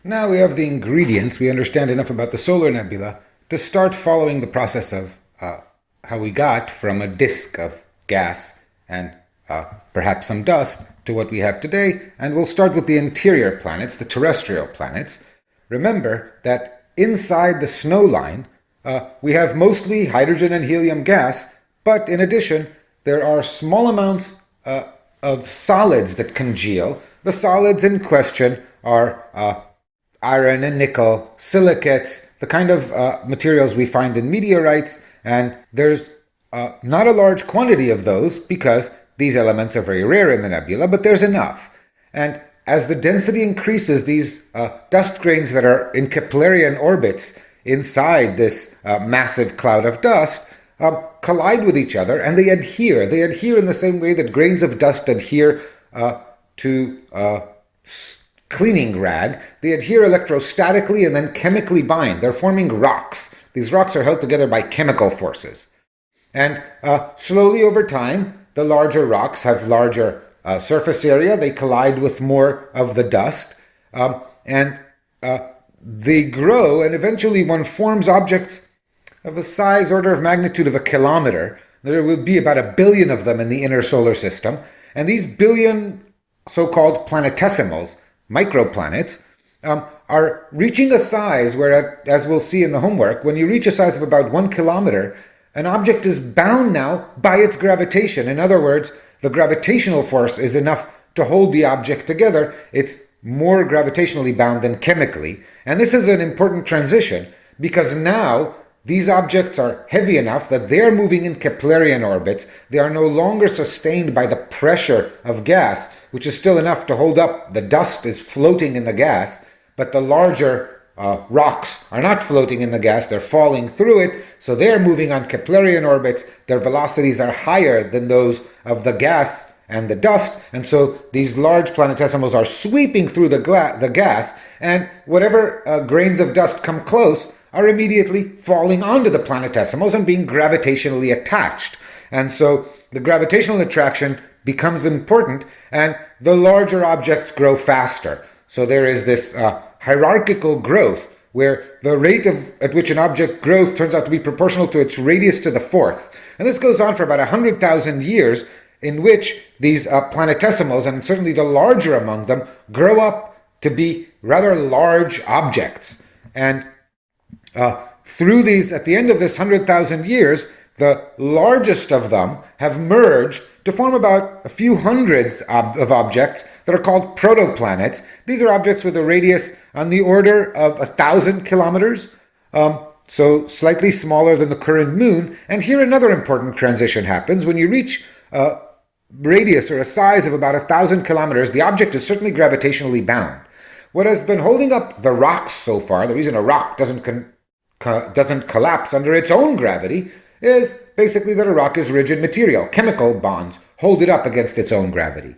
Now we have the ingredients, we understand enough about the solar nebula to start following the process of how we got from a disk of gas and perhaps some dust to what we have today. And we'll start with the interior planets, the terrestrial planets. Remember that inside the snow line, we have mostly hydrogen and helium gas, but in addition, there are small amounts of solids that congeal. The solids in question are iron and nickel, silicates, the kind of materials we find in meteorites, and there's not a large quantity of those because these elements are very rare in the nebula, but there's enough. And as the density increases, these dust grains that are in Keplerian orbits inside this massive cloud of dust collide with each other and they adhere. They adhere in the same way that grains of dust adhere to cleaning rag. They adhere electrostatically and then chemically bind. They're forming rocks. These rocks are held together by chemical forces. And slowly over time, the larger rocks have larger surface area. They collide with more of the dust. And they grow, and eventually one forms objects of a size order of magnitude of a kilometer. There will be about 1 billion of them in the inner solar system. And these billion so-called planetesimals, microplanets, are reaching a size where, as we'll see in the homework, when you reach a size of about 1 kilometer, an object is bound now by its gravitation. In other words, the gravitational force is enough to hold the object together. It's more gravitationally bound than chemically. And this is an important transition because now these objects are heavy enough that they're moving in Keplerian orbits. They are no longer sustained by the pressure of gas, which is still enough to hold up. The dust is floating in the gas, but the larger rocks are not floating in the gas. They're falling through it, so they're moving on Keplerian orbits. Their velocities are higher than those of the gas and the dust, and so these large planetesimals are sweeping through the gas, and whatever grains of dust come close are immediately falling onto the planetesimals and being gravitationally attached. And so the gravitational attraction becomes important, and the larger objects grow faster. So there is this hierarchical growth where the rate at which an object grows turns out to be proportional to its radius to the fourth. And this goes on for about 100,000 years, in which these planetesimals, and certainly the larger among them, grow up to be rather large objects. And through these, at the end of this 100,000 years, the largest of them have merged to form about a few hundreds of objects that are called protoplanets. These are objects with a radius on the order of 1,000 kilometers, so slightly smaller than the current moon. And here another important transition happens. When you reach a radius or a size of about 1,000 kilometers, the object is certainly gravitationally bound. What has been holding up the rocks so far, the reason a rock doesn't collapse under its own gravity, is basically that a rock is rigid material. Chemical bonds hold it up against its own gravity.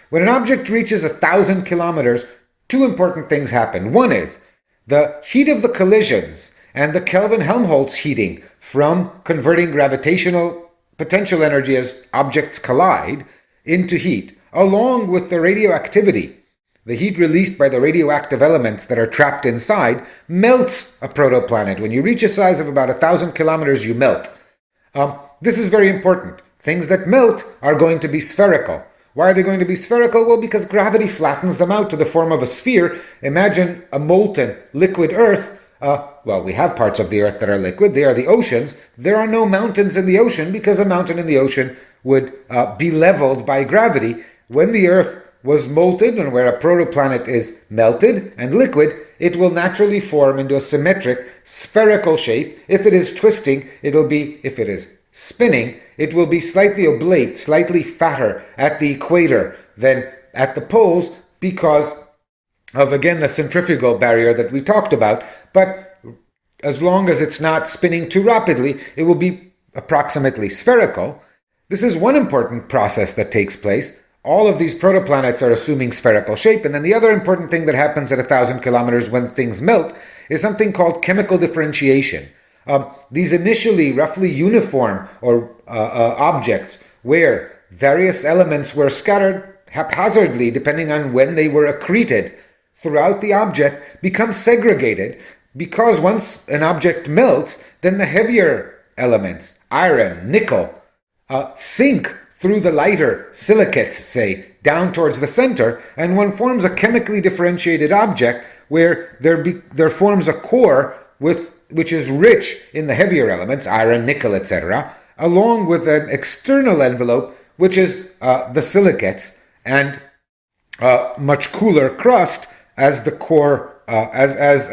When an object reaches 1,000 kilometers, two important things happen. One is the heat of the collisions and the Kelvin-Helmholtz heating from converting gravitational potential energy as objects collide into heat, along with the radioactivity. The heat released by the radioactive elements that are trapped inside melts a protoplanet. When you reach a size of about 1,000 kilometers, you melt. This is very important. Things that melt are going to be spherical. Why are they going to be spherical? Well, because gravity flattens them out to the form of a sphere. Imagine a molten liquid Earth. We have parts of the Earth that are liquid. They are the oceans. There are no mountains in the ocean because a mountain in the ocean would be leveled by gravity. When the Earth was molten, and where a protoplanet is melted and liquid, it will naturally form into a symmetric spherical shape. If it is twisting, if it is spinning, it will be slightly oblate, slightly fatter at the equator than at the poles because of, again, the centrifugal barrier that we talked about. But as long as it's not spinning too rapidly, it will be approximately spherical. This is one important process that takes place. All of these protoplanets are assuming spherical shape. And then the other important thing that happens at 1,000 kilometers when things melt is something called chemical differentiation. These initially roughly uniform objects where various elements were scattered haphazardly depending on when they were accreted throughout the object become segregated, because once an object melts, then the heavier elements, iron, nickel, sink through the lighter silicates, say, down towards the center, and one forms a chemically differentiated object where there forms a core which is rich in the heavier elements, iron, nickel, etc., along with an external envelope, which is the silicates, and much cooler crust as the core, as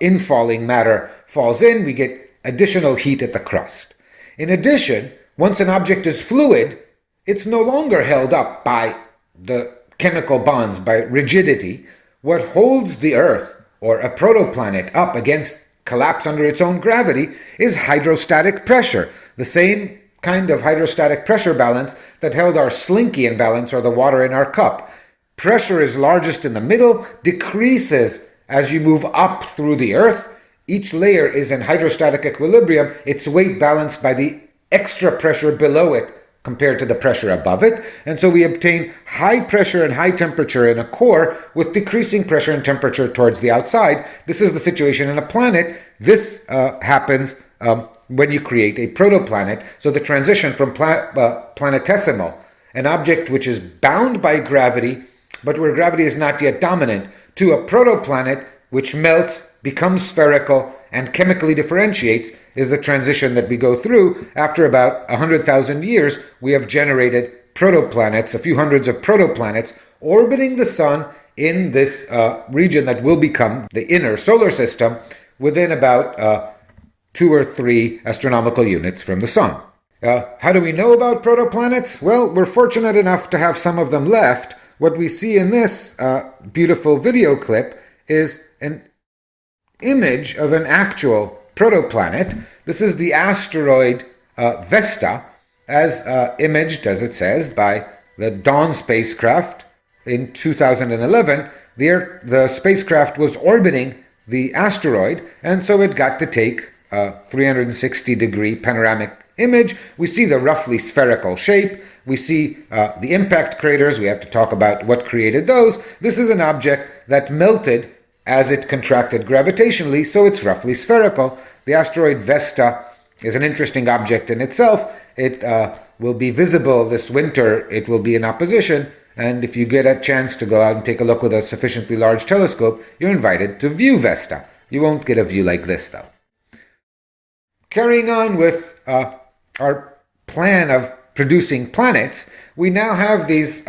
infalling matter falls in, we get additional heat at the crust. In addition, once an object is fluid, it's no longer held up by the chemical bonds, by rigidity. What holds the Earth, or a protoplanet, up against collapse under its own gravity is hydrostatic pressure, the same kind of hydrostatic pressure balance that held our slinky in balance, or the water in our cup. Pressure is largest in the middle, decreases as you move up through the Earth. Each layer is in hydrostatic equilibrium, its weight balanced by the extra pressure below it compared to the pressure above it. And so we obtain high pressure and high temperature in a core with decreasing pressure and temperature towards the outside. This is the situation in a planet. This happens when you create a protoplanet. So the transition from planetesimal, an object which is bound by gravity, but where gravity is not yet dominant, to a protoplanet which melts, becomes spherical, and chemically differentiates, is the transition that we go through. After about 100,000 years, we have generated protoplanets, a few hundreds of protoplanets, orbiting the sun in this region that will become the inner solar system within about 2 or 3 astronomical units from the sun. How do we know about protoplanets? Well, we're fortunate enough to have some of them left. What we see in this beautiful video clip is an image of an actual protoplanet. This is the asteroid Vesta, as imaged, as it says, by the Dawn spacecraft in 2011. The spacecraft was orbiting the asteroid, and so it got to take a 360-degree panoramic image. We see the roughly spherical shape. We see the impact craters. We have to talk about what created those. This is an object that melted as it contracted gravitationally, so it's roughly spherical. The asteroid Vesta is an interesting object in itself. It will be visible this winter. It will be in opposition, and if you get a chance to go out and take a look with a sufficiently large telescope, you're invited to view Vesta. You won't get a view like this, though. Carrying on with our plan of producing planets, we now have these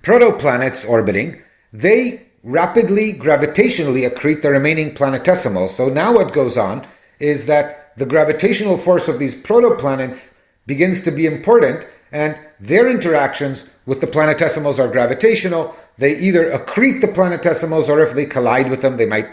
protoplanets orbiting. They rapidly gravitationally accrete the remaining planetesimals. So now what goes on is that the gravitational force of these protoplanets begins to be important, and their interactions with the planetesimals are gravitational. They either accrete the planetesimals, or if they collide with them, they might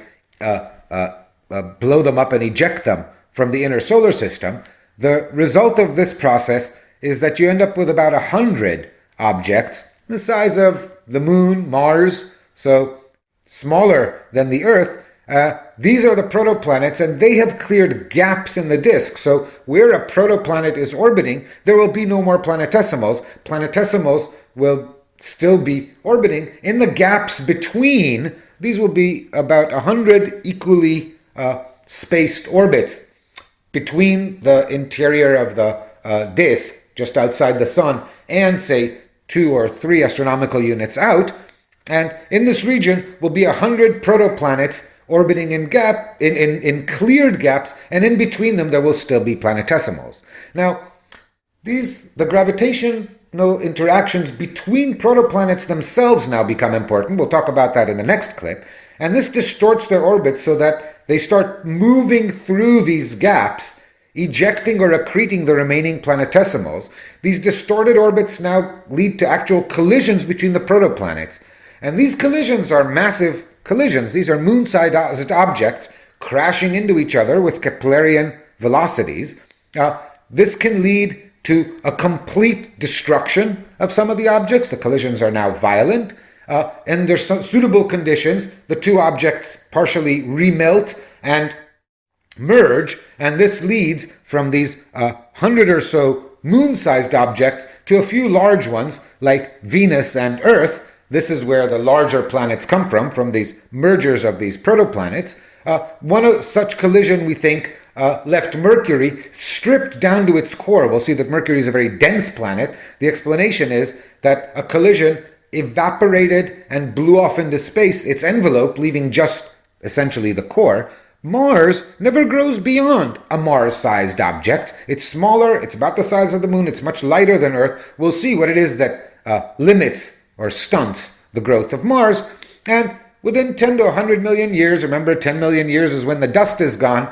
blow them up and eject them from the inner solar system. The result of this process is that you end up with about 100 objects the size of the Moon, Mars, so smaller than the Earth. These are the protoplanets, and they have cleared gaps in the disk. So where a protoplanet is orbiting, there will be no more planetesimals. Planetesimals will still be orbiting. In the gaps between, these will be about 100 equally spaced orbits between the interior of the disk, just outside the sun, and say 2 or 3 astronomical units out. And in this region will be 100 protoplanets orbiting in cleared gaps, and in between them there will still be planetesimals. Now, the gravitational interactions between protoplanets themselves now become important. We'll talk about that in the next clip. And this distorts their orbits so that they start moving through these gaps, ejecting or accreting the remaining planetesimals. These distorted orbits now lead to actual collisions between the protoplanets. And these collisions are massive collisions. These are moon-sized objects crashing into each other with Keplerian velocities. This can lead to a complete destruction of some of the objects. The collisions are now violent. And there's some suitable conditions. The two objects partially remelt and merge, and this leads from these 100 or so moon-sized objects to a few large ones like Venus and Earth. this is where the larger planets come from these mergers of these protoplanets. One such collision, we think, left Mercury stripped down to its core. We'll see that Mercury is a very dense planet. The explanation is that a collision evaporated and blew off into space its envelope, leaving just essentially the core. Mars never grows beyond a Mars-sized object. It's smaller, it's about the size of the moon, it's much lighter than Earth. We'll see what it is that limits or stunts the growth of Mars. And within 10 to 100 million years, remember 10 million years is when the dust is gone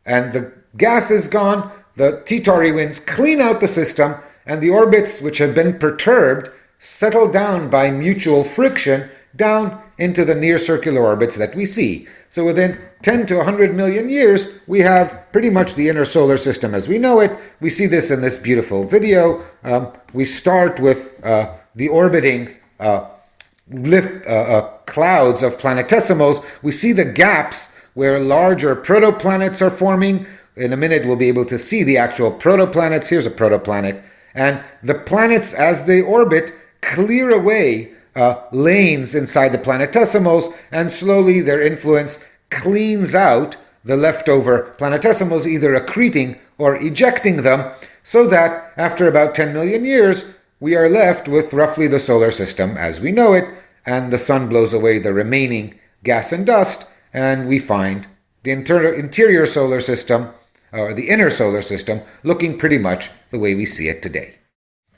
and the gas is gone, the T-Tauri winds clean out the system, and the orbits which have been perturbed settle down by mutual friction down into the near circular orbits that we see. So within 10 to 100 million years, we have pretty much the inner solar system as we know it. We see this in this beautiful video. We start with the orbiting clouds of planetesimals. We see the gaps where larger protoplanets are forming. In a minute, we'll be able to see the actual protoplanets. Here's a protoplanet. And the planets, as they orbit, clear away lanes inside the planetesimals, and slowly their influence cleans out the leftover planetesimals, either accreting or ejecting them, so that after about 10 million years, we are left with roughly the solar system as we know it, and the sun blows away the remaining gas and dust, and we find the interior solar system, or the inner solar system, looking pretty much the way we see it today.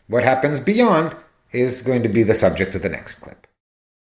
What happens beyond is going to be the subject of the next clip.